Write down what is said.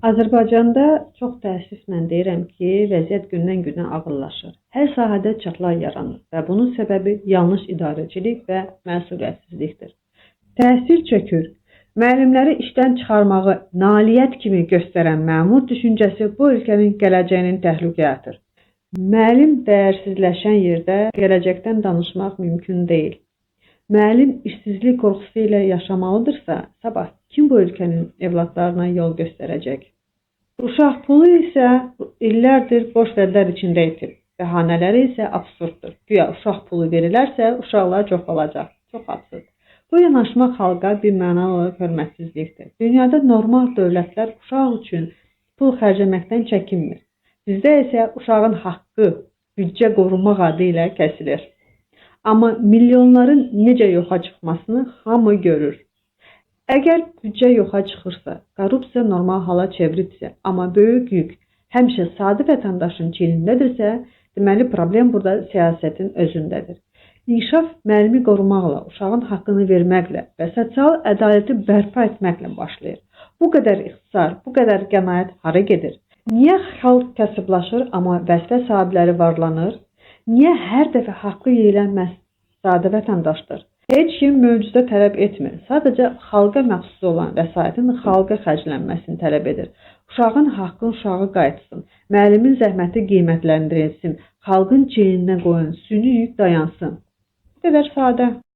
Azərbaycanda çox təəssüflə deyirəm ki, vəziyyət gündən-günə ağırlaşır. Hər sahədə çatılar yaranır və bunun səbəbi yanlış idarəçilik və məsuliyyətsizlikdir. Təhsil çökür. Müəllimləri işdən çıxarmağı nailiyyət kimi göstərən məmur düşüncəsi bu ölkənin gələcəyinin təhlükəyə atır. Müəllim dəyərsizləşən yerdə gələcəkdən danışmaq mümkün deyil. Müəllim işsizlik qorxusu ilə yaşamalıdırsa, sabah kim bu ölkənin evladlarına yol göstərəcək? Uşaq pulu isə illərdir boş vədlər içində itir. Bəhanələri isə absurddur. Güya uşaq pulu verilərsə, uşaqlar çoxalacaq. Çox absurd. Bu yanaşma xalqa bir mənalı olaraq hörmətsizlikdir. Dünyada normal dövlətlər uşaq üçün pul xərcləməkdən çəkinmir. Bizdə isə uşağın haqqı büdcə qorumaq adı ilə kəsilir. Amma milyonların necə yoxa çıxmasını hamı görür. Əgər büdcə yoxa çıxırsa, korrupsiya normal hala çevrilirsə, amma böyük yük həmişə sadə vətəndaşın çiynindədirsə, deməli problem burada siyasətin özündədir. İnkişaf müəllimi qorumaqla, uşağın haqqını verməklə və sosial ədaləti bərpa etməklə başlayır. Bu qədər ixtisar, bu qədər qənaət hara gedir? Niyə xalq kasıblaşır, amma vəzifə sahibləri varlanır? Niyə hər dəfə haqqı yeyilən sadə vətəndaşdır? Heç kim möcüzə tələb etmir. Sadəcə xalqa məxsus olan vəsaitin xalqa xərclənməsini tələb edir. Uşağın haqqı uşağı qayıtsın. Müəllimin zəhməti qiymətləndirilsin. Xalqın çiyninə qoyun, süni yük dayansın. Bu qədər sadə.